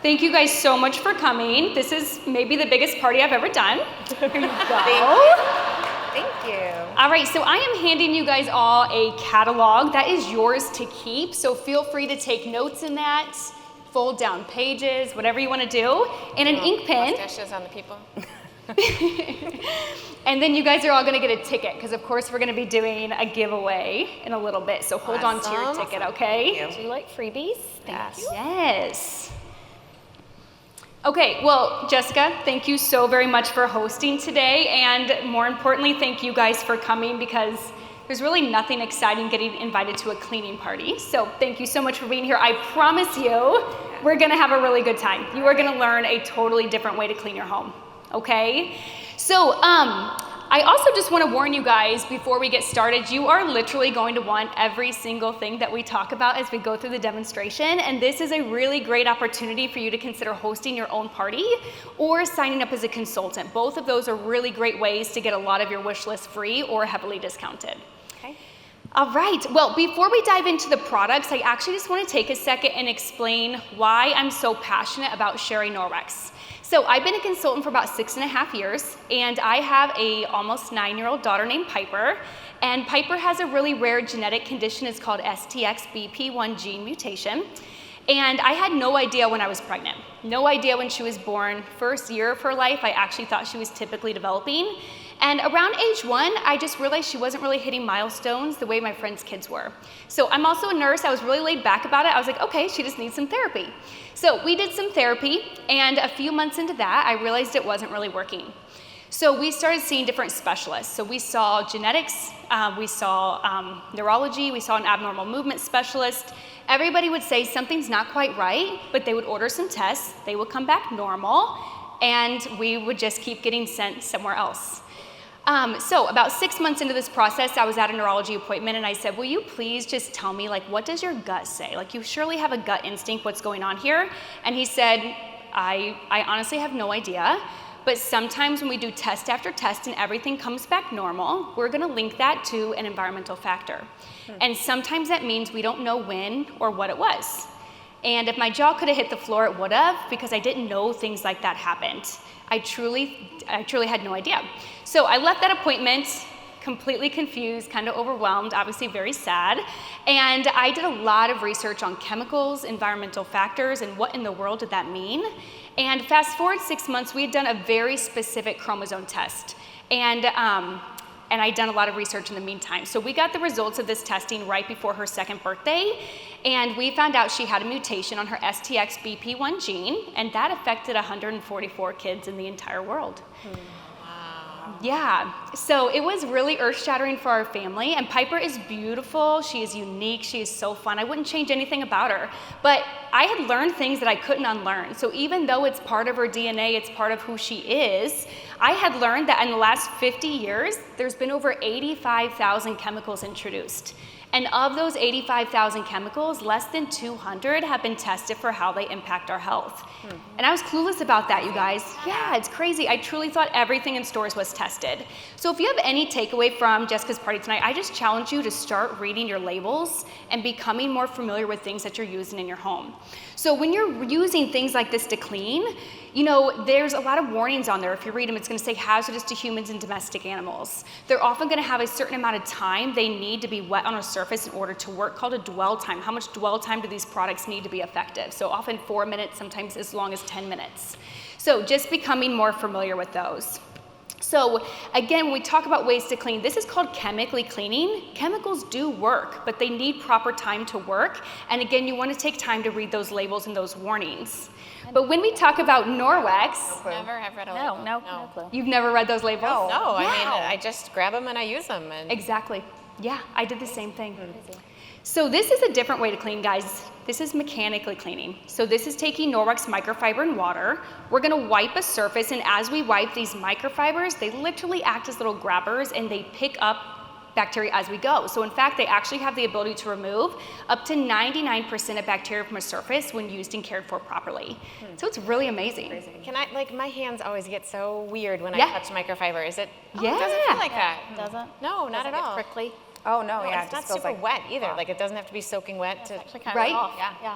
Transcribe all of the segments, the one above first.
Thank you guys so much for coming. This is maybe the biggest party I've ever done. There you go. Thank you. All right, so I am handing you guys all a catalog that is yours to keep. So feel free to take notes in that, fold down pages, whatever you want to do, and an ink pen. Mustaches on the people. And then you guys are all going to get a ticket because, of course, we're going to be doing a giveaway in a little bit. So hold on to your ticket, okay? Do you like freebies? Thank you. Yes. Okay, well, Jessica, thank you so very much for hosting today. And more importantly, thank you guys for coming because there's really nothing exciting getting invited to a cleaning party. So thank you so much for being here. I promise you, we're going to have a really good time. You are going to learn a totally different way to clean your home. Okay, so I also just want to warn you guys before we get started, you are literally going to want every single thing that we talk about as we go through the demonstration, and this is a really great opportunity for you to consider hosting your own party or signing up as a consultant. Both of those are really great ways to get a lot of your wish list free or heavily discounted. Okay. All right, well, before we dive into the products, I actually just want to take a second and explain why I'm so passionate about sharing Norwex. So I've been a consultant for about 6.5 years, and I have a almost 9-year-old daughter named Piper, and Piper has a really rare genetic condition. It's called STXBP1 gene mutation, and I had no idea when I was pregnant. No idea when she was born. First year of her life, I actually thought she was typically developing, and around age 1, I just realized she wasn't really hitting milestones the way my friends' kids were. So I'm also a nurse. I was really laid back about it. I was like, okay, she just needs some therapy. So we did some therapy, and a few months into that, I realized it wasn't really working. So we started seeing different specialists. So we saw genetics, we saw neurology, we saw an abnormal movement specialist. Everybody would say something's not quite right, but they would order some tests, they would come back normal, and we would just keep getting sent somewhere else. So about 6 months into this process, I was at a neurology appointment and I said, will you please just tell me, like, what does your gut say? Like, you surely have a gut instinct what's going on here. And he said, I honestly have no idea, but sometimes when we do test after test and everything comes back normal, we're gonna link that to an environmental factor. And sometimes that means we don't know when or what it was. And if my jaw could have hit the floor, it would have, because I didn't know things like that happened. I truly had no idea. So I left that appointment completely confused, kind of overwhelmed, obviously very sad. And I did a lot of research on chemicals, environmental factors, and what in the world did that mean? And fast forward 6 months, we had done a very specific chromosome test. And I'd done a lot of research in the meantime. So we got the results of this testing right before her 2nd birthday, and we found out she had a mutation on her STXBP1 gene, and that affected 144 kids in the entire world. Wow. Yeah, so it was really earth-shattering for our family, and Piper is beautiful, she is unique, she is so fun. I wouldn't change anything about her, but I had learned things that I couldn't unlearn. So even though it's part of her DNA, it's part of who she is, I had learned that in the last 50 years, there's been over 85,000 chemicals introduced. And of those 85,000 chemicals, less than 200 have been tested for how they impact our health. And I was clueless about that, you guys. Yeah, it's crazy. I truly thought everything in stores was tested. So if you have any takeaway from Jessica's party tonight, I just challenge you to start reading your labels and becoming more familiar with things that you're using in your home. So when you're using things like this to clean, you know, there's a lot of warnings on there. If you read them, it's going to say hazardous to humans and domestic animals. They're often going to have a certain amount of time they need to be wet on a surface in order to work, called a dwell time. How much dwell time do these products need to be effective? So often 4 minutes, sometimes as long as 10 minutes. So just becoming more familiar with those. So again, when we talk about ways to clean, this is called chemically cleaning. Chemicals do work, but they need proper time to work. And again, you want to take time to read those labels and those warnings. But when we talk about Norwex, Never have read a label. No clue. you've never read those labels? No, I mean, I just grab them and I use them. And Exactly. Yeah, I did the same thing. So this is a different way to clean, guys. This is mechanically cleaning. So this is taking Norwex microfiber and water. We're gonna wipe a surface, and as we wipe these microfibers, they literally act as little grabbers and they pick up bacteria as we go. So in fact, they actually have the ability to remove up to 99% of bacteria from a surface when used and cared for properly. So it's really amazing. Can I, like, my hands always get so weird when I Yeah. touch microfiber. Is it? Yeah. It doesn't feel like that. Doesn't? No, not at all. Prickly. Oh, no, No, yeah. it's it not just feels super like, wet either. Like, it doesn't have to be soaking wet to. Actually kind Right? of soft. Yeah.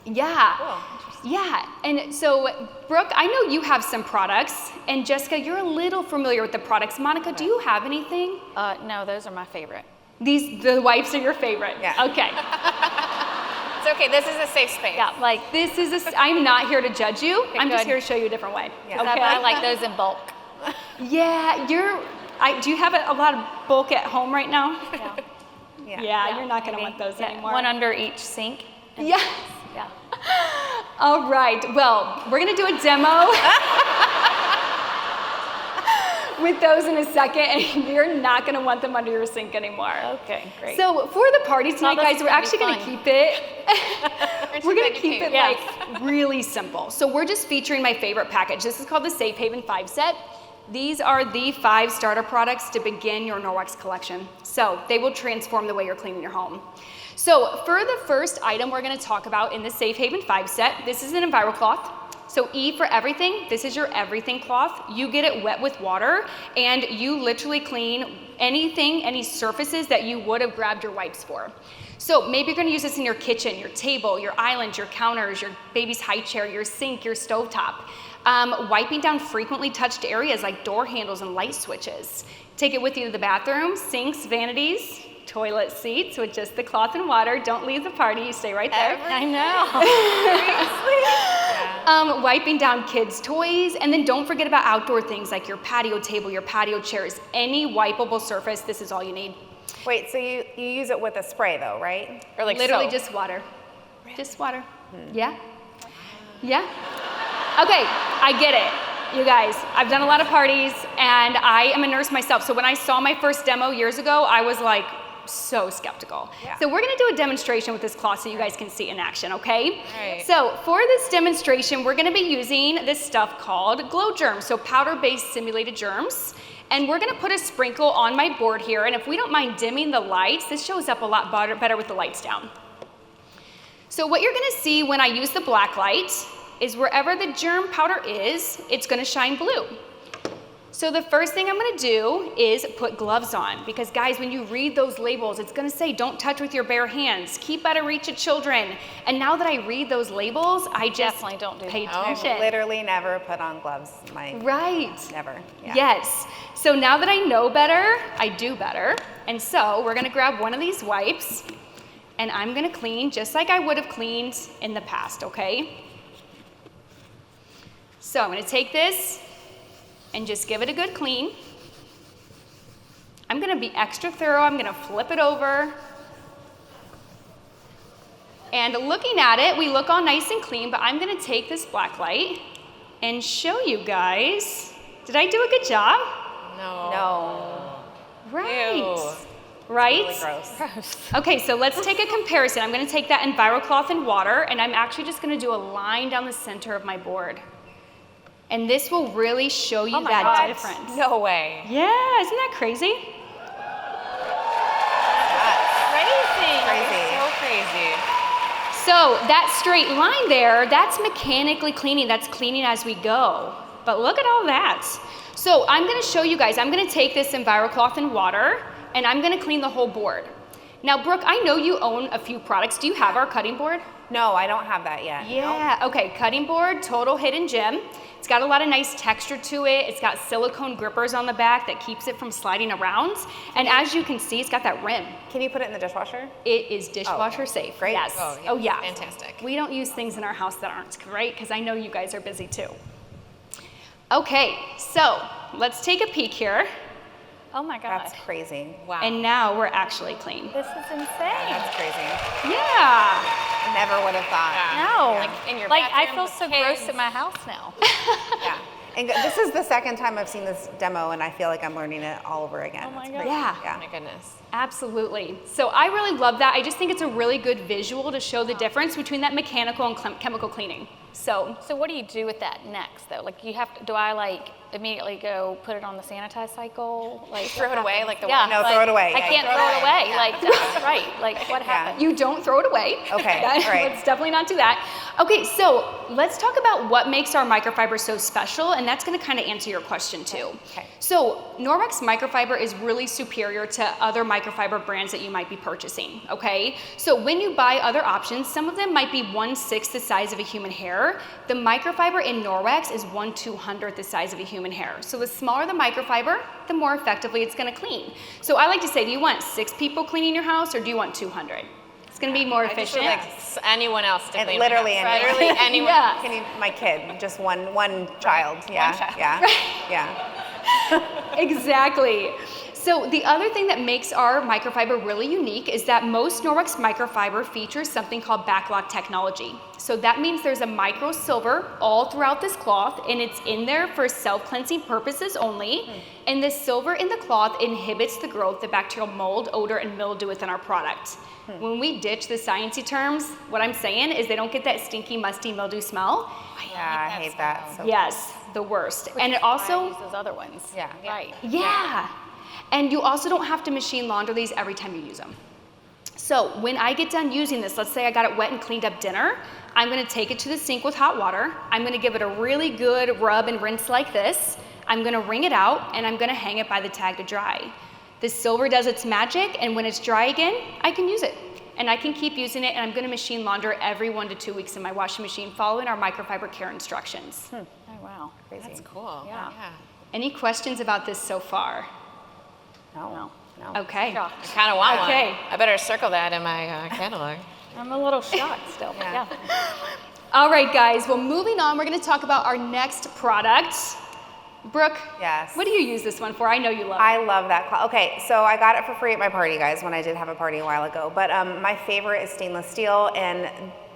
Yeah. Cool. Yeah. And so, Brooke, I know you have some products, and Jessica, you're a little familiar with the products. Monica, do you have anything? No, those are my favorite. The wipes are your favorite? Yeah. Okay. It's okay. This is a safe space. Yeah, like I'm not here to judge you. I'm just good. here to show you a different way. Yeah. Okay. I like those in bulk. Yeah, do you have a lot of bulk at home right now? Yeah. Yeah, you're not going to Maybe. want those Yeah, anymore. one under each sink. Yeah. Yeah. All right. Well, we're going to do a demo with those in a second, and you're not going to want them under your sink anymore. Okay, great. So for the party tonight, this guys, is we're gonna be actually going to fun. keep it. We're going to you keep keep- it like really simple. So we're just featuring my favorite package. This is called the Safe Haven 5 set. These are the 5 starter products to begin your Norwex collection. So they will transform the way you're cleaning your home. So for the first item we're going to talk about in the Safe Haven 5 set, this is an EnviroCloth. So E for everything, this is your everything cloth. You get it wet with water, and you literally clean anything, any surfaces that you would have grabbed your wipes for. So maybe you're gonna use this in your kitchen, your table, your island, your counters, your baby's high chair, your sink, your stovetop. Wiping down frequently touched areas like door handles and light switches. Take it with you to the bathroom, sinks, vanities, toilet seats with just the cloth and water. Don't leave the party, you stay right there. I know. Wiping down kids' toys, and then don't forget about outdoor things like your patio table, your patio chairs, any wipeable surface, this is all you need. Wait, so you use it with a spray though, right? Or like Literally soap. just water. Just water. Yeah? Yeah? Okay, I get it. You guys, I've done a lot of parties, and I am a nurse myself, so when I saw my first demo years ago, I was like, so skeptical. Yeah. So we're gonna do a demonstration with this cloth so you guys can see it in action, okay? Right. So for this demonstration, we're gonna be using this stuff called glow germs, so powder-based simulated germs. And we're gonna put a sprinkle on my board here, and if we don't mind dimming the lights, this shows up a lot better with the lights down. So what you're gonna see when I use the black light is wherever the germ powder is, it's gonna shine blue. So the first thing I'm gonna do is put gloves on, because guys, when you read those labels, it's gonna say don't touch with your bare hands, keep out of reach of children. And now that I read those labels, I just Definitely don't do pay that. I've attention. literally never put on gloves. Right. Never. Yeah. Yes. So now that I know better, I do better. And so we're gonna grab one of these wipes, and I'm gonna clean just like I would have cleaned in the past, okay? So I'm gonna take this and just give it a good clean. I'm gonna be extra thorough. I'm gonna flip it over. And looking at it, we look all nice and clean, but I'm gonna take this black light and show you guys. Did I do a good job? No. Right. Ew. Right? Really gross. Okay, so let's take a comparison. I'm gonna take that EnviroCloth and water, and I'm actually just gonna do a line down the center of my board. And this will really show you that God. difference. No way. Yeah, isn't that crazy? Crazy. Crazy. So crazy. So that straight line there, that's mechanically cleaning. That's cleaning as we go. But look at all that. So I'm gonna show you guys, I'm gonna take this EnviroCloth and water, and I'm gonna clean the whole board. Now, Brooke, I know you own a few products. Do you have our cutting board? No, I don't have that yet. Yeah, okay, cutting board, total hidden gem. It's got a lot of nice texture to it. It's got silicone grippers on the back that keeps it from sliding around. And as you can see, it's got that rim. Can you put it in the dishwasher? It is dishwasher safe. Great. Yes. Oh, yeah. yeah. Fantastic. We don't use things in our house that aren't, right? Because I know you guys are busy too. Okay, so let's take a peek here. Oh my God. That's crazy. Wow. And now we're actually clean. This is insane. That's crazy. Yeah. Never would have thought. No. Like in your Like, I bathroom feel with so kids. gross at my house now. Yeah. And this is the second time I've seen this demo, and I feel like I'm learning it all over again. Oh my It's God. crazy. Yeah. Oh my goodness. Absolutely. So I really love that. I just think it's a really good visual to show the difference between that mechanical and chemical cleaning. So So what do you do with that next though? Like you have to, do I like immediately go put it on the sanitize cycle? Like Throw it away like the yeah, No, like, throw it away. I Yeah, can't throw it throw it away. away. Like that's right. Like what happened? You don't throw it away. Okay, right. Let's definitely not do that. Okay, so let's talk about what makes our microfiber so special, and that's going to kind of answer your question too. Okay. So Norwex microfiber is really superior to other microfiber brands that you might be purchasing, okay? So when you buy other options, some of them might be 1/6 the size of a human hair. The microfiber in Norwex is 1/200th the size of a human hair. So the smaller the microfiber, the more effectively it's going to clean. So I like to say, do you want 6 people cleaning your house, or do you want 200? It's going to be more I just would efficient. like anyone else to And clean literally my house. anyone. Literally anyone. Yeah. Can you, my kid, just one child. Yeah, child. yeah, yeah. Exactly. So the other thing that makes our microfiber really unique is that most Norwex microfiber features something called backlock technology. So that means there's a micro silver all throughout this cloth, and it's in there for self-cleansing purposes only. And the silver in the cloth inhibits the growth of bacterial mold, odor, and mildew within our product. When we ditch the sciencey terms, what I'm saying is they don't get that stinky, musty mildew smell. Yeah, I hate that. So Yes, the worst. And it I also, use those other ones. Yeah. Right. yeah. And you also don't have to machine launder these every time you use them. So when I get done using this, let's say I got it wet and cleaned up dinner, I'm gonna take it to the sink with hot water. I'm gonna give it a really good rub and rinse like this. I'm gonna wring it out, and I'm gonna hang it by the tag to dry. The silver does its magic, and when it's dry again, I can use it. And I can keep using it, and I'm gonna machine launder every 1 to 2 weeks in my washing machine, following our microfiber care instructions. Oh wow. crazy. That's cool. Yeah. Any questions about this so far? No. Okay. Shocked. I kind of want Okay. one. I better circle that in my catalog. I'm a little shocked still. But Yeah. yeah. All right, guys. Well, moving on, we're going to talk about our next product. Brooke, Yes. what do you use this one for? I know you love it. I love that cloth. Okay, so I got it for free at my party, guys, when I did have a party a while ago. But my favorite is stainless steel and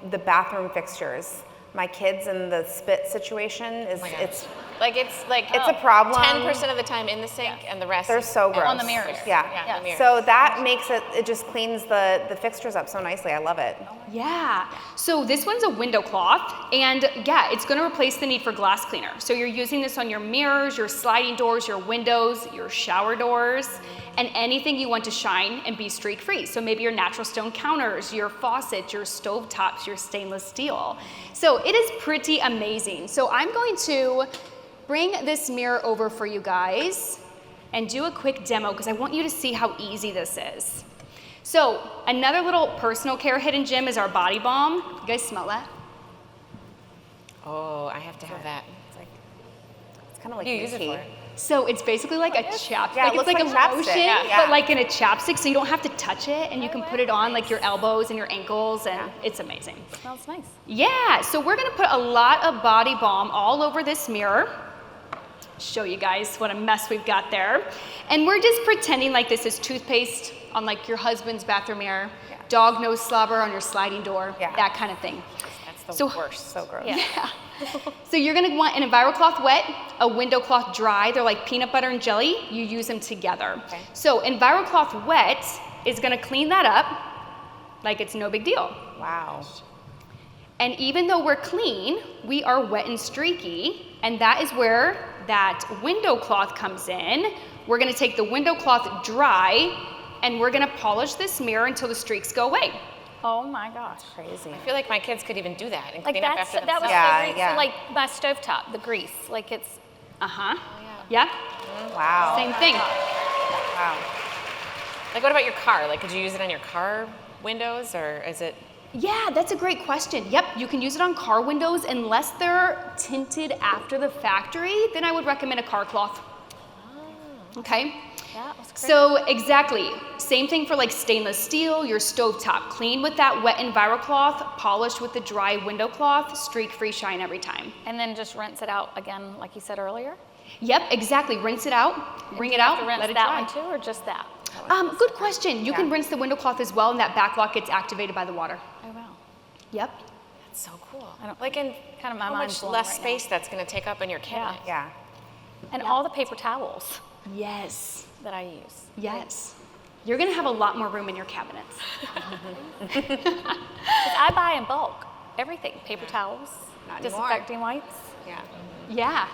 the bathroom fixtures. My kids in the spit situation is my God. it's It's a problem. 10% of the time in the sink, and the rest they're so gross. On the mirrors. Yeah. Yeah, the mirrors. So that makes it just cleans the fixtures up so nicely. I love it. Yeah. So this one's a window cloth, and yeah, it's going to replace the need for glass cleaner. So you're using this on your mirrors, your sliding doors, your windows, your shower doors, and anything you want to shine and be streak free. So maybe your natural stone counters, your faucets, your stove tops, your stainless steel. So it is pretty amazing. So I'm going to bring this mirror over for you guys and do a quick demo because I want you to see how easy this is. So another little personal care hidden gem is our body balm. You guys smell that? Oh, I have to have that. It's kind of like What do you use it minty. for? So it's basically like a chapstick. Yeah, it it's looks like a like chapstick. lotion, Yeah. but like in a chapstick, so you don't have to touch it, and you can put it on like your elbows and your ankles, and it's amazing. Smells nice. Yeah, so we're gonna put a lot of body balm all over this mirror. Show you guys what a mess we've got there. And we're just pretending like this is toothpaste on like your husband's bathroom mirror, Yeah. dog nose slobber on your sliding door, Yeah. that kind of thing. That's the So- worst. So gross. Yeah. So you're gonna want an EnviroCloth wet, a window cloth dry. They're like peanut butter and jelly. You use them together. Okay. So EnviroCloth wet is gonna clean that up like it's no big deal. Wow. And even though we're clean, we are wet and streaky, and that is where that window cloth comes in. We're gonna take the window cloth dry, and we're gonna polish this mirror until the streaks go away. Oh my gosh. Crazy. I feel like my kids could even do that and Like clean up that's after that was themselves. Yeah, so great. yeah. So like my stovetop, the grease, like it's Uh-huh. Yeah, Wow. same thing. Wow. Like, what about your car? Like, could you use it on your car windows, or is it? Yeah, that's a great question. Yep, you can use it on car windows unless they're tinted after the factory, then I would recommend a car cloth. Okay? yeah, it was great. So exactly, same thing for like stainless steel, your stovetop. Clean with that wet EnviroCloth, polished with the dry window cloth, streak-free shine every time. And then just rinse it out again, like you said earlier. Yep, exactly. Rinse it out, wring it out, To rinse let it that dry. one too, or just that? Good question. You can Yeah. rinse the window cloth as well, and that backlock gets activated by the water. Oh wow. Yep. That's so cool. I don't- Like, in Kind of my how mind's much blown less right now. space that's going to take up in your cabinet. Yeah. And all the paper towels Yes. that I use. Yes. You're gonna have a lot more room in your cabinets. 'Cause I buy in bulk, everything, paper towels, Not anymore. disinfecting wipes. Yeah. Yeah.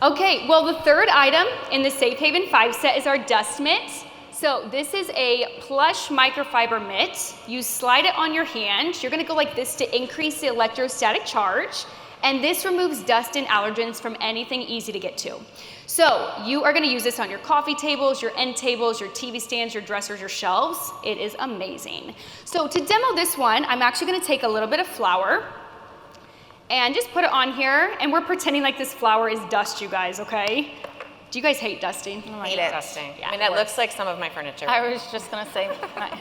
Okay, well, the third item in the Safe Haven 5 set is our dust mitt. So this is a plush microfiber mitt. You slide it on your hand. You're gonna go like this to increase the electrostatic charge. And this removes dust and allergens from anything easy to get to. So you are gonna use this on your coffee tables, your end tables, your TV stands, your dressers, your shelves. It is amazing. So to demo this one, I'm actually gonna take a little bit of flour and just put it on here, and we're pretending like this flour is dust, you guys, okay? Do you guys hate dusting? Hate it. Dusting. Yeah. I mean, that looks like some of my furniture. I was just gonna say,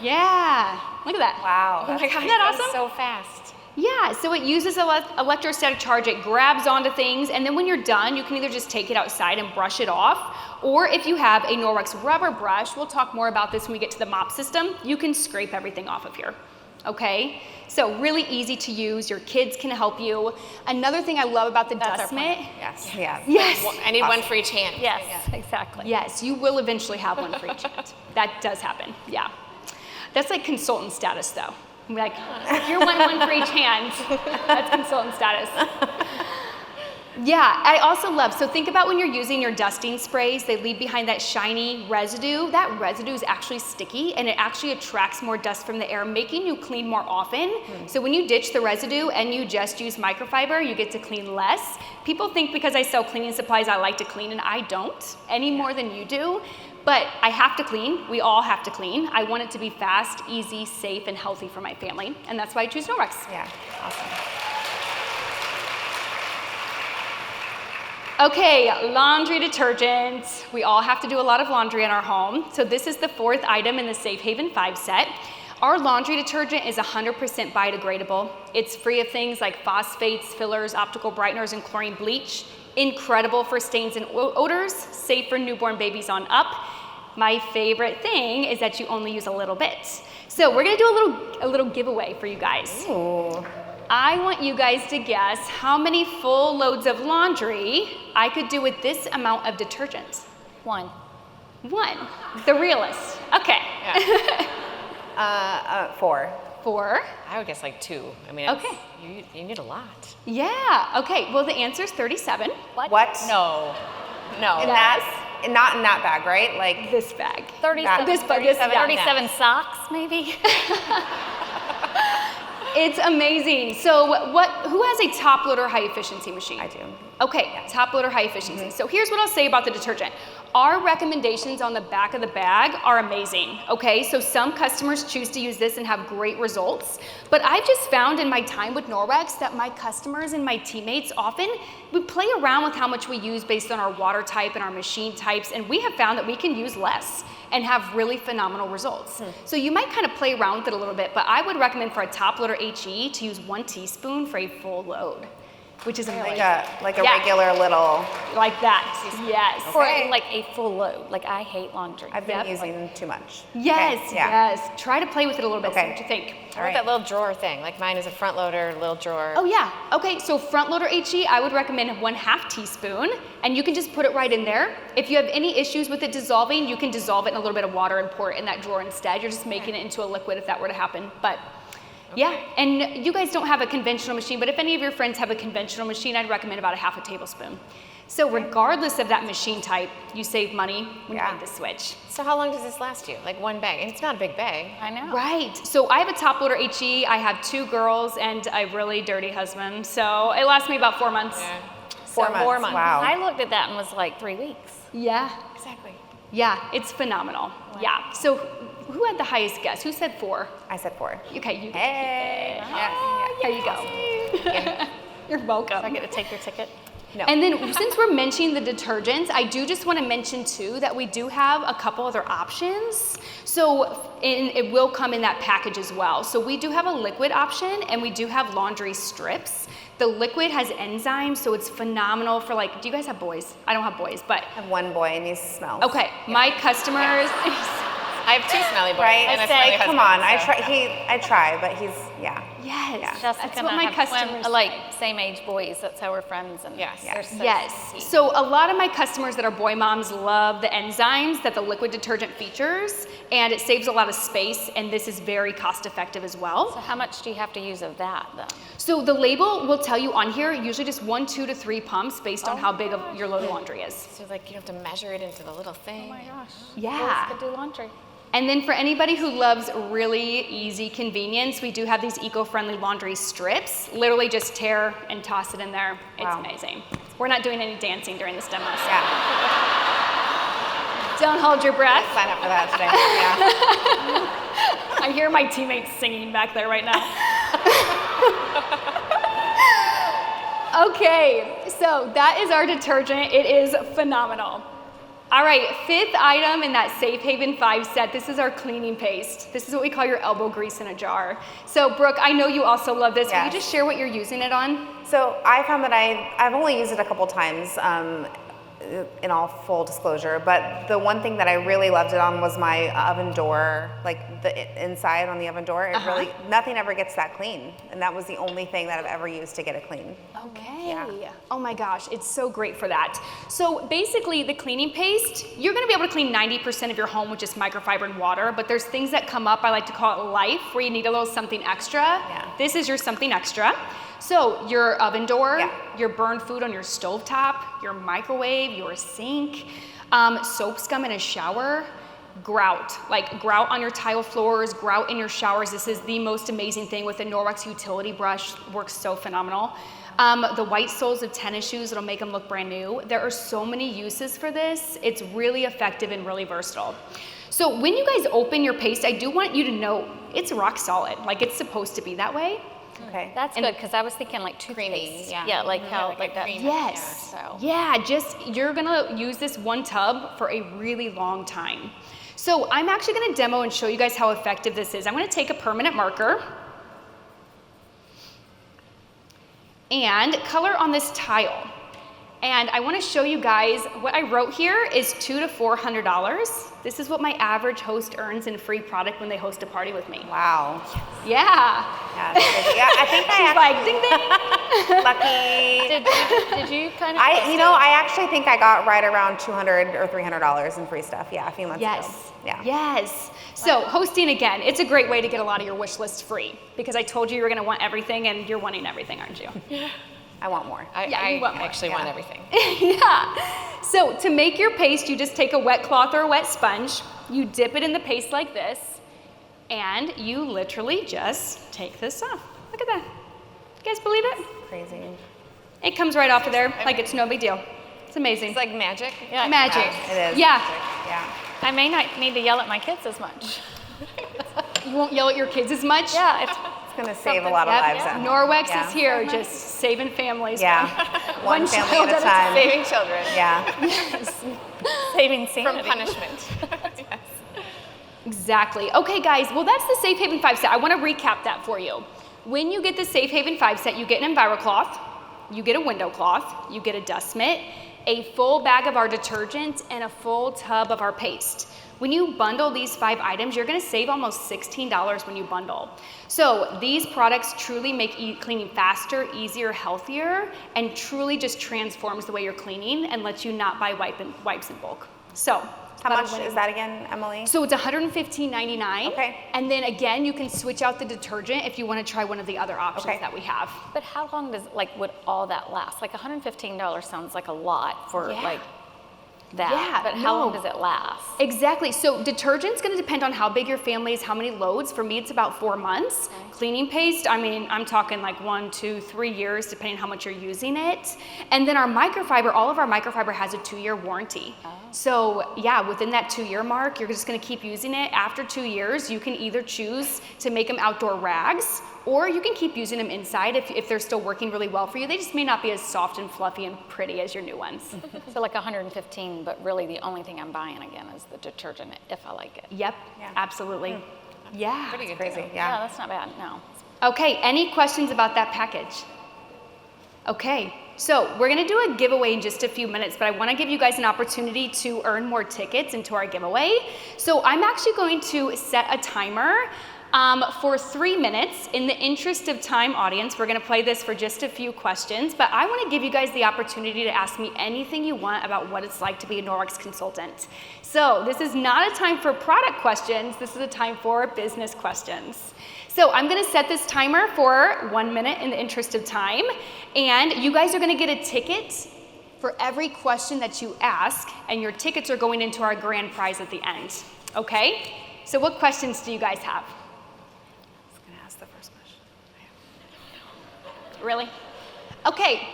Yeah, look at that. Wow. Oh my gosh, Isn't that that was awesome? so fast. Yeah, so it uses electrostatic charge. It grabs onto things, and then when you're done, you can either just take it outside and brush it off, or if you have a Norwex rubber brush, we'll talk more about this when we get to the mop system, you can scrape everything off of here, okay? So really easy to use. Your kids can help you. Another thing I love about the That's dust our mitt. point. Yes. Yeah. Yes. I need one for each hand. yes, exactly. Yes, you will eventually have one for each hand. That does happen, yeah. That's like consultant status though. Like, if you're one for each hand, that's consultant status. Yeah, I also love, so think about when you're using your dusting sprays, they leave behind that shiny residue. That residue is actually sticky and it actually attracts more dust from the air, making you clean more often. So when you ditch the residue and you just use microfiber, you get to clean less. People think because I sell cleaning supplies, I like to clean, and I don't any more than you do. But I have to clean, we all have to clean. I want it to be fast, easy, safe, and healthy for my family. And that's why I choose Norwex. Yeah. Awesome. Okay, laundry detergent. We all have to do a lot of laundry in our home. So this is the fourth item in the Safe Haven 5 set. Our laundry detergent is 100% biodegradable. It's free of things like phosphates, fillers, optical brighteners, and chlorine bleach. Incredible for stains and odors, safe for newborn babies on up. My favorite thing is that you only use a little bit. So we're gonna do a little giveaway for you guys. Ooh. I want you guys to guess how many full loads of laundry I could do with this amount of detergent. One. One, the realist. Okay. Yeah. 4. 4. I would guess like 2. I mean, Okay. you need a lot. Yeah, okay, well the answer is 37. What? No. In that, not in that bag, right? Like This bag. 37, This bag, this bag. 37 socks, maybe? It's amazing. So who has a top loader high efficiency machine? I do. Okay, top loader high efficiency. So here's what I'll say about the detergent. Our recommendations on the back of the bag are amazing, okay? So some customers choose to use this and have great results, but I've just found in my time with Norwex that my customers and my teammates often, we play around with how much we use based on our water type and our machine types, and we have found that we can use less and have really phenomenal results. So you might kind of play around with it a little bit, but I would recommend for a top loader HE to use 1 teaspoon for a full load, which is amazing. like a Yeah. regular little. Like that, yes. For like a full load. Like I hate laundry. I've been Yep. using too much. Yes, Okay, yeah. yes. Try to play with it a little bit, see Okay. what you think. I like that little drawer thing. Like mine is a front loader, little drawer. Oh yeah, okay, so front loader HE, I would recommend 1/2 teaspoon, and you can just put it right in there. If you have any issues with it dissolving, you can dissolve it in a little bit of water and pour it in that drawer instead. You're just making it into a liquid if that were to happen, but yeah, and you guys don't have a conventional machine, but if any of your friends have a conventional machine, I'd recommend about 1/2 tablespoon. So regardless of that machine type, you save money when you Yeah. make the switch. So how long does this last you? Like one bag? And it's not a big bag. I know. Right. So I have a top loader HE. I have 2 girls and a really dirty husband. So it lasts me about 4 months. Yeah. 4 months. 4 months. Wow. I looked at that and was like 3 weeks. Yeah. Exactly. Yeah. It's phenomenal. Yeah. So who had the highest guess? Who said 4? I said 4. Okay. You. Hey. There you go. You're welcome. I get to take your ticket. No. And then since we're mentioning the detergents, I do just want to mention too that we do have a couple other options. So it will come in that package as well. So we do have a liquid option and we do have laundry strips. The liquid has enzymes, so it's phenomenal for like, do you guys have boys? I don't have boys, but I have 1 boy and he smells. okay, my customers, I have 2 smelly boys. Right? And a I say, smelly Come husband, on, I so. try, but he's, yeah. Yes. Jessica That's and what I my have customers like same age boys. That's how we're friends. And Yes. they're so Yes. sweet. So a lot of my customers that are boy moms love the enzymes that the liquid detergent features, and it saves a lot of space, and this is very cost effective as So well. how much do you have to use of that then? So the label will tell you on here, usually just 1, 2 to 3 pumps based on how big of your load of laundry is. So like you have to measure it into the little thing. Oh my gosh. Yeah. Boys could do laundry. And then for anybody who loves really easy convenience, we do have these eco-friendly laundry strips. Literally just tear and toss it in there. It's Wow. amazing. We're not doing any dancing during this demo. So Yeah. don't hold your breath. Sign up for that today. Yeah. I hear my teammates singing back there right now. Okay, so that is our detergent. It is phenomenal. All right, 5th item in that Safe Haven 5 set, this is our cleaning paste. This is what we call your elbow grease in a jar. So Brooke, I know you also love this. Will you Yes. just share what you're using it on? So I found that I've only used it a couple times, in all full disclosure, but the one thing that I really loved it on was my oven door, like the inside on the oven door. It really, nothing ever gets that clean. And that was the only thing that I've ever used to get it clean. Okay. Yeah. Oh my gosh, it's so great for that. So basically the cleaning paste, you're gonna be able to clean 90% of your home with just microfiber and water, but there's things that come up, I like to call it life, where you need a little something extra. Yeah. This is your something extra. So your oven door, Yeah. your burned food on your stovetop, your microwave, your sink, soap scum in a shower, grout, like grout on your tile floors, grout in your showers. This is the most amazing thing with the Norwex utility brush, works so phenomenal. The white soles of tennis shoes, it'll make them look brand new. There are so many uses for this. It's really effective and really versatile. So when you guys open your paste, I do want you to know it's rock solid. Like it's supposed to be that way. Okay. That's good because I was thinking like toothpaste. Creamy, yeah. Yeah, like how like like a that. cream. Yes. So. Yeah, just you're gonna use this one tub for a really long time. So I'm actually gonna demo and show you guys how effective this is. I'm gonna take a permanent marker and color on this tile. And I wanna show you guys, what I wrote here is $200 to $400. This is what my average host earns in free product when they host a party with me. Wow. Yeah. Yeah, that's crazy. Yeah, I think She's like, ding ding. lucky. Did you kind of? I actually think I got right around $200 or $300 in free stuff. Yeah, a few months ago. Yes. Yeah. Yes. So hosting again, it's a great way to get a lot of your wish list free because I told you you were going to want everything and you're wanting everything, aren't you? I want more. Yeah, you want I more. actually want everything. Yeah. So to make your paste, you just take a wet cloth or a wet sponge, you dip it in the paste like this, and you literally just take this off. Look at that. You guys believe it? Crazy. It comes right off of there like it's no big deal. It's amazing. It's like magic. Yeah. magic. Yeah, it is. Yeah. Yeah. I may not need to yell at my kids as much. You won't yell at your kids as much? Yeah, it's It's going to save a lot of Yep. lives at home. Norwex Yeah. is here, just saving families. Yeah. One family child at a at a time. Saving children Yeah. saving from sanity. punishment. Yes. Exactly. Okay, guys, well, that's the Safe Haven 5 set. I want to recap that for you. When you get the Safe Haven 5 set, you get an EnviroCloth, you get a window cloth, you get a dust mitt, a full bag of our detergent, and a full tub of our paste. When you bundle these 5 items, you're gonna save almost $16 when you bundle. So these products truly make cleaning faster, easier, healthier, and truly just transforms the way you're cleaning and lets you not buy wipes in bulk. So, How much is that again, Emily? so it's $115.99. Okay. And then again, you can switch out the detergent if you want to try one of the other options Okay. that we have. But how long does would all that last? Like $115 sounds like a lot for Yeah. like that. Yeah, But how long no. does it last? Exactly. So detergent's going to depend on how big your family is, how many loads. For me, it's about 4 months. Cleaning paste, I mean, I'm talking like 1, 2, 3 years, depending on how much you're using it. And then our microfiber, all of our microfiber has a 2-year warranty. So yeah, within that 2-year mark, you're just going to keep using it. After 2 years, you can either choose to make them outdoor rags, or you can keep using them inside if they're still working really well for you. They just may not be as soft and fluffy and pretty as your new ones. So like 115, but really the only thing I'm buying again is the detergent if I like it. Yep, Yeah. absolutely. Yeah. Pretty good. Crazy. deal. Yeah, Yeah. that's not bad. No. Okay, any questions about that package? Okay, So we're gonna do a giveaway in just a few minutes, but I wanna give you guys an opportunity to earn more tickets into our giveaway. So I'm actually going to set a timer for 3 minutes. In the interest of time, audience, we're gonna play this for just a few questions, but I wanna give you guys the opportunity to ask me anything you want about what it's like to be a Norwex consultant. So this is not a time for product questions, this is a time for business questions. So I'm gonna set this timer for 1 minute in the interest of time, and you guys are gonna get a ticket for every question that you ask, and your tickets are going into our grand prize at the end, okay? So what questions do you guys have? Really? Okay,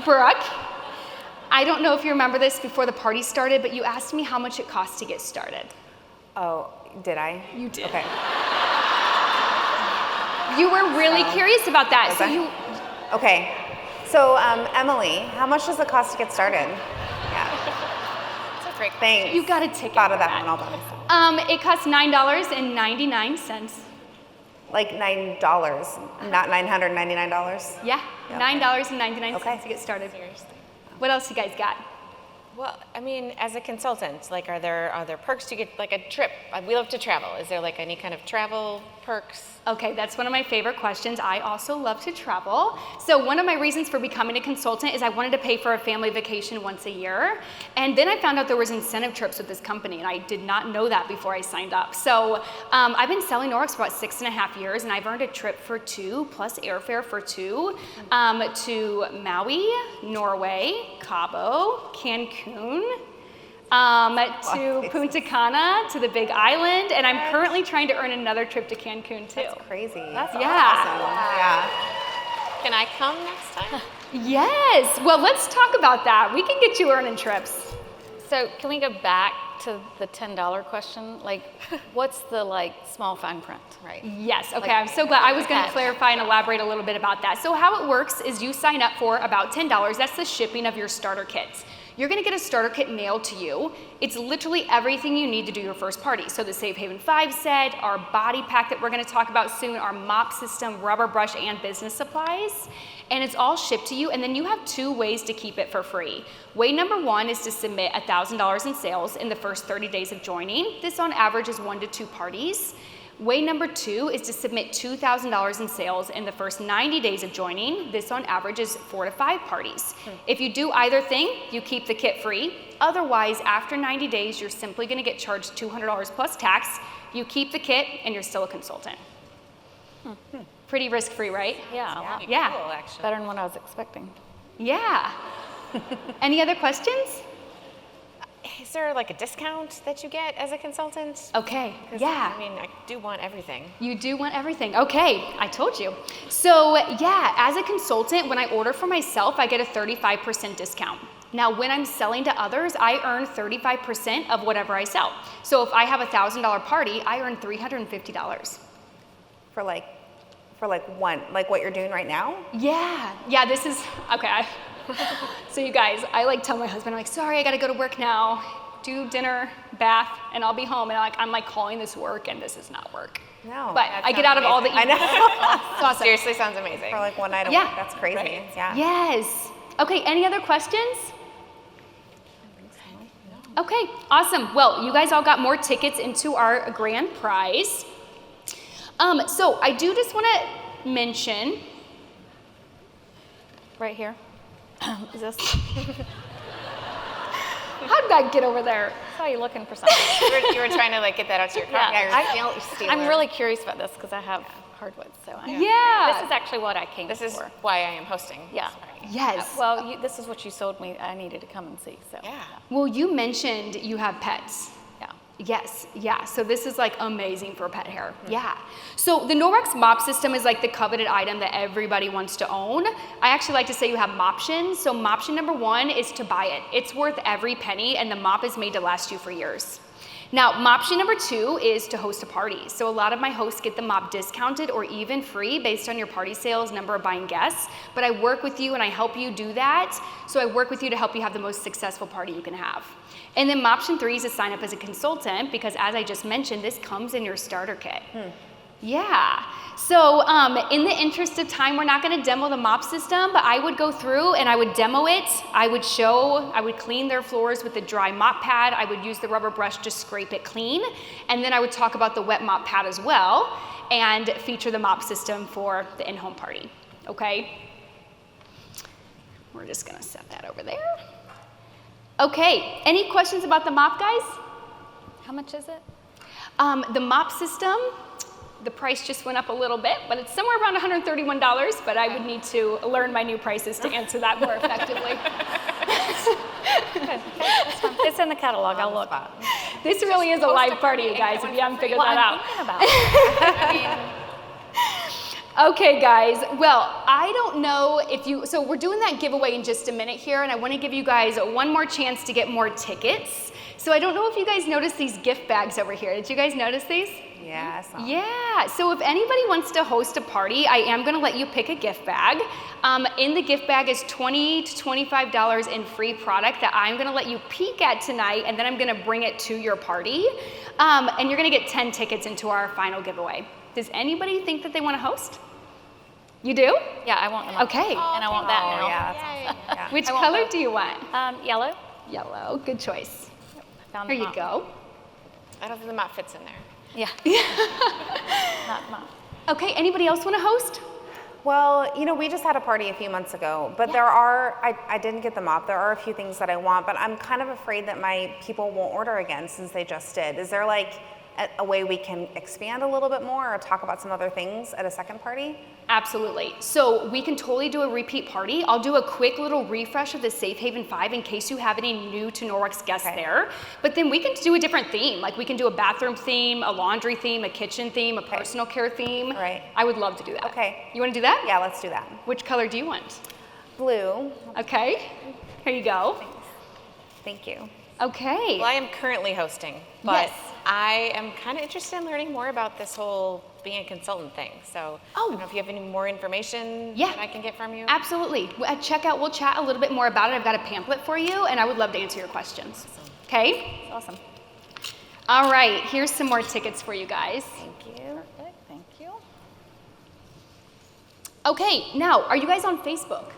Brooke, I don't know if you remember this before the party started, but you asked me how much it costs to get started. Oh, did I? You did. Okay. You were really curious about that. So you. Okay. So, Emily, how much does it cost to get started? Yeah. That's a great. Thanks. You got a ticket. Thought of for that one all by myself. It costs $9.99. Like $9, not $999. Yeah, Yeah. $9.99 Okay. to get started. Seriously. What else you guys got? Well, I mean, as a consultant, like, are there perks to get like a trip? We love to travel. Is there like any kind of travel perks? Okay, that's one of my favorite questions. I also love to travel. So one of my reasons for becoming a consultant is I wanted to pay for a family vacation once a year. And then I found out there was incentive trips with this company, and I did not know that before I signed up. So I've been selling Norwex for about 6.5 years, and I've earned a trip for 2 plus airfare for 2 to Maui, Norway, Cabo, Cancun, to Punta Cana, to the Big Island, and I'm currently trying to earn another trip to Cancun too. That's crazy. That's awesome. Yeah. Yeah. Can I come next time? Yes, well, let's talk about that. We can get you earning trips. So can we go back to the $10 question? Like, what's the small fine print? Right. Yes, okay, I'm so glad. I was gonna clarify and elaborate a little bit about that. So how it works is you sign up for about $10, that's the shipping of your starter kits. You're gonna get a starter kit mailed to you. It's literally everything you need to do your first party. So the Safe Haven 5 set, our body pack that we're gonna talk about soon, our mop system, rubber brush, and business supplies. And it's all shipped to you, and then you have 2 ways to keep it for free. Way number 1 is to submit $1,000 in sales in the first 30 days of joining. This on average is 1 to 2 parties. Way number 2 is to submit $2,000 in sales in the first 90 days of joining. This on average is 4 to 5 parties. If you do either thing, you keep the kit free. Otherwise, after 90 days, you're simply gonna get charged $200 plus tax. You keep the kit and you're still a consultant. Pretty risk-free, right? Yeah, a lot Yeah. Cool, actually. better than what I was expecting. Yeah. Any other questions? Is there like a discount that you get as a consultant? Okay, 'Cause, yeah. I mean, I do want everything. You do want everything. Okay, I told you. So yeah, as a consultant, when I order for myself, I get a 35% discount. Now, when I'm selling to others, I earn 35% of whatever I sell. So if I have a $1,000 party, I earn $350. For one, like what you're doing right now? Yeah, this is, okay. So you guys, I tell my husband, I'm like, sorry, I gotta go to work now, do dinner, bath, and I'll be home. And I'm calling this work, and this is not work. No. But I get out of all the I know. It's awesome. Seriously, sounds amazing. For one night a Yeah. week. That's crazy. Right. Yeah. Yes. Okay, any other questions? Okay, awesome. Well, you guys all got more tickets into our grand prize. So I do just want to mention, Right here. Is this? how did that get over there? I saw you looking for something. You were trying to get that out to your car. I'm really curious about this because I have hardwood. So Yeah. this is actually what I came This is for. why I am hosting. Yeah. Sorry. Yes. Well, this is what you sold me. I needed to come and see. So Yeah. Well, you mentioned you have pets. yeah. Yes, yeah. So this is amazing for pet hair. Yeah. So the Norwex mop system is the coveted item that everybody wants to own. I actually like to say you have moptions. So moption number 1 is to buy it. It's worth every penny, and the mop is made to last you for years. Now, moption number 2 is to host a party. So a lot of my hosts get the mop discounted or even free based on your party sales, number of buying guests. But I work with you and I help you do that. So I work with you to help you have the most successful party you can have. And then option 3 is to sign up as a consultant because, as I just mentioned, this comes in your starter kit. Yeah. So in the interest of time, we're not going to demo the mop system, but I would go through and I would demo it. I would clean their floors with the dry mop pad. I would use the rubber brush to scrape it clean. And then I would talk about the wet mop pad as well and feature the mop system for the in-home party. Okay? We're just going to set that over there. Okay. Any questions about the mop, guys? How much is it? The mop system, the price just went up a little bit, but it's somewhere around $131, but I would need to learn my new prices to answer that more effectively. Good. That's fine. It's in the catalog. I'll look. This really is a live party, you guys, if you haven't figured that out. I'm thinking about it. Okay, guys. Well, I don't know if you, so we're doing that giveaway in just a minute here, and I want to give you guys one more chance to get more tickets. So I don't know if you guys noticed these gift bags over here. Did you guys notice these? Yeah, I saw that. Yeah, so if anybody wants to host a party, I am gonna let you pick a gift bag. In the gift bag is $20 to $25 in free product that I'm gonna let you peek at tonight, and then I'm gonna bring it to your party. And you're gonna get 10 tickets into our final giveaway. Does anybody think that they wanna host? You do? Yeah, I want them. Okay. And I want that now. Yeah, that's awesome. Yeah. Which I want color both. do you want? Yellow. Yellow, good choice. Found Here the you mop. go. I don't think the mop fits in there. Yeah. Not mop. Okay, anybody else wanna host? Well, you know, we just had a party a few months ago, but there are, I didn't get the mop. There are a few things that I want, but I'm kind of afraid that my people won't order again since they just did. Is there like a way we can expand a little bit more or talk about some other things at a second party? Absolutely. So we can totally do a repeat party. I'll do a quick little refresh of the Safe Haven 5 in case you have any new to Norwex guests there. But then we can do a different theme. Like we can do a bathroom theme, a laundry theme, a kitchen theme, a personal care theme. Right. I would love to do that. Okay. You want to do that? Yeah, let's do that. Which color do you want? Blue. Okay. Here you go. Thank you. Okay. Well, I am currently hosting, but Yes. I am kind of interested in learning more about this whole being a consultant thing. So I don't know if you have any more information that I can get from you. Absolutely. At checkout, we'll chat a little bit more about it. I've got a pamphlet for you, and I would love to answer your questions. Okay? Awesome. All right, here's some more tickets for you guys. Thank you. Perfect. Thank you. Okay, now, are you guys on Facebook?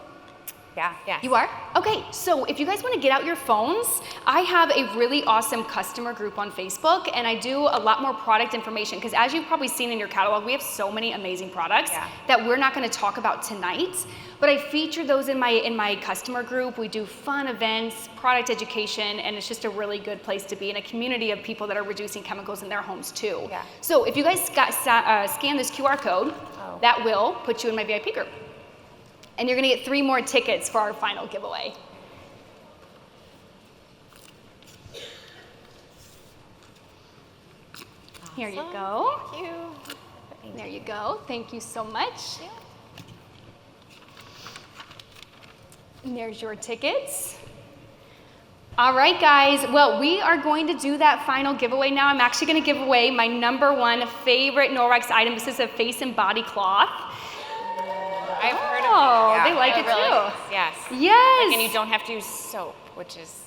Yeah. Yes. You are? Okay, so if you guys want to get out your phones, I have a really awesome customer group on Facebook, and I do a lot more product information, because as you've probably seen in your catalog, we have so many amazing products that we're not going to talk about tonight, but I feature those in my customer group. We do fun events, product education, and it's just a really good place to be in a community of people that are reducing chemicals in their homes too. Yeah. So if you guys scan this QR code, that will put you in my VIP group. And you're gonna get 3 more tickets for our final giveaway. Here you go. Thank you. There you go. Thank you so much. And there's your tickets. All right, guys. Well, we are going to do that final giveaway now. I'm actually gonna give away my #1 favorite Norwex item. This is a face and body cloth. I've heard of Oh, Yeah. they like it really too. nice. Yes. Yes. Like, and you don't have to use soap, which is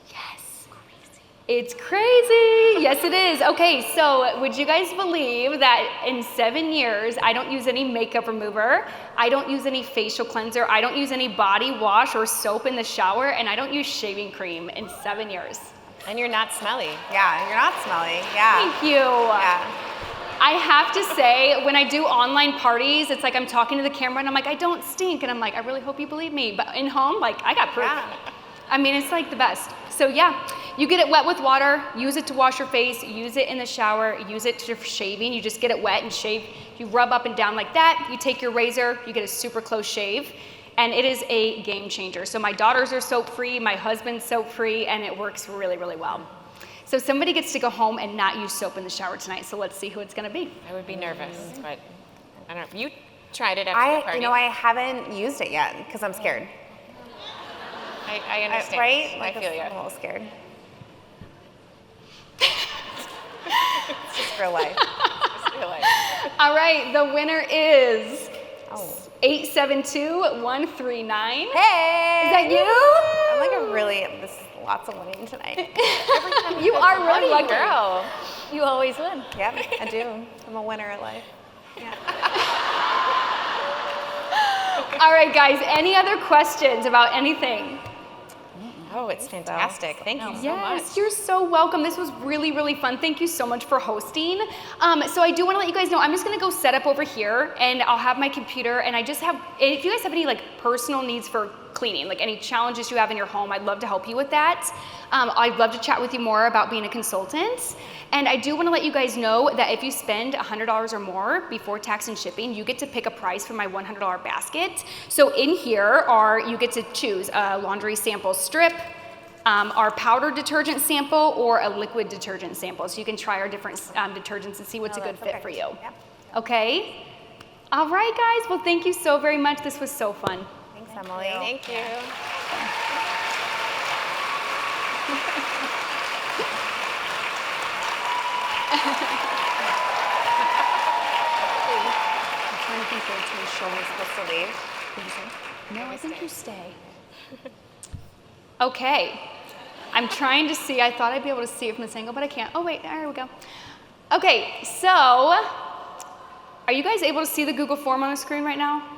Yes. Crazy. It's crazy. Yes, it is. Okay, so would you guys believe that in 7 years, I don't use any makeup remover, I don't use any facial cleanser, I don't use any body wash or soap in the shower, and I don't use shaving cream in 7 years. and you're not smelly. Yeah, you're not smelly. Yeah. Thank you. Yeah. I have to say, when I do online parties, it's like I'm talking to the camera and I'm like, I don't stink. And I'm like, I really hope you believe me. But in home, like, I got proof. Yeah. I mean, it's like the best. So yeah, you get it wet with water, use it to wash your face, use it in the shower, use it for shaving. You just get it wet and shave. You rub up and down like that. You take your razor, you get a super close shave. And it is a game changer. So my daughters are soap-free, my husband's soap-free, and it works really, really well. So somebody gets to go home and not use soap in the shower tonight. So let's see who it's gonna be. I would be nervous, but I don't know. You tried it after the party. You know, I haven't used it yet because I'm scared. I understand. Right? I Like, feel you. I'm a little scared. It's just real life. All right, the winner is Oh. 872-139. Hey! Is that you? I'm like this is lots of winning tonight. You are really lucky. Girl. You always win. Yep, I do. I'm a winner at life. All right, guys, any other questions about anything? Oh, it's fantastic. Thank you so Yes, much. you're so welcome. This was really, really fun. Thank you so much for hosting. So I do want to let you guys know, I'm just going to go set up over here, and I'll have my computer, and I just have, if you guys have any like personal needs for cleaning, like any challenges you have in your home, I'd love to help you with that. I'd love to chat with you more about being a consultant. And I do want to let you guys know that if you spend $100 or more before tax and shipping, you get to pick a price for my $100 basket. So in here you get to choose a laundry sample strip, our powder detergent sample, or a liquid detergent sample. So you can try our different detergents and see what's a good fit for you. Yep. Okay? All right, guys. Well, thank you so very much. This was so fun. Thanks, Emily. Thank you. I'm trying to think which show we're supposed to leave. No, I think you stay. Okay. I'm trying to see. I thought I'd be able to see it from this angle, but I can't. Oh, wait. There we go. Okay, so are you guys able to see the Google form on the screen right now?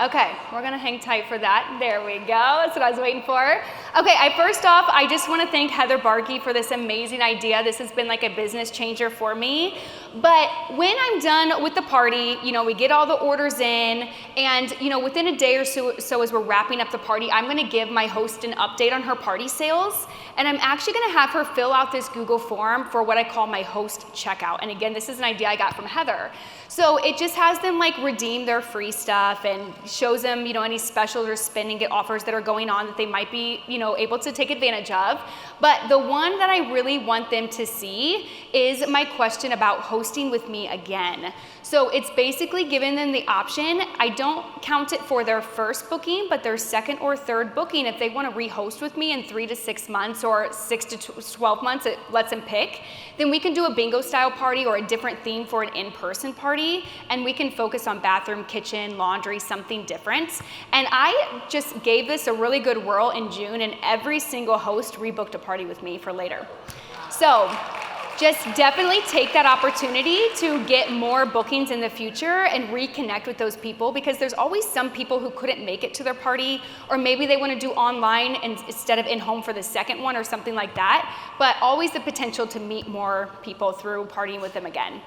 Okay, we're gonna hang tight for that. There we go, that's what I was waiting for. Okay, first off, I just wanna thank Heather Barkey for this amazing idea. This has been like a business changer for me. But when I'm done with the party, we get all the orders in, and within a day or so as we're wrapping up the party, I'm gonna give my host an update on her party sales, and I'm actually gonna have her fill out this Google form for what I call my host checkout. And again, this is an idea I got from Heather. So it just has them like redeem their free stuff and shows them, any specials or spending offers that are going on that they might be, able to take advantage of. But the one that I really want them to see is my question about hosting with me again. So it's basically giving them the option. I don't count it for their first booking, but their second or third booking, if they want to rehost with me in 3 to 6 months or 6 to 12 months, it lets them pick. Then we can do a bingo style party or a different theme for an in-person party, and we can focus on bathroom, kitchen, laundry, something different. And I just gave this a really good whirl in June, and every single host rebooked a party with me for later. So just definitely take that opportunity to get more bookings in the future and reconnect with those people, because there's always some people who couldn't make it to their party, or maybe they want to do online instead of in-home for the second one or something like that, but always the potential to meet more people through partying with them again.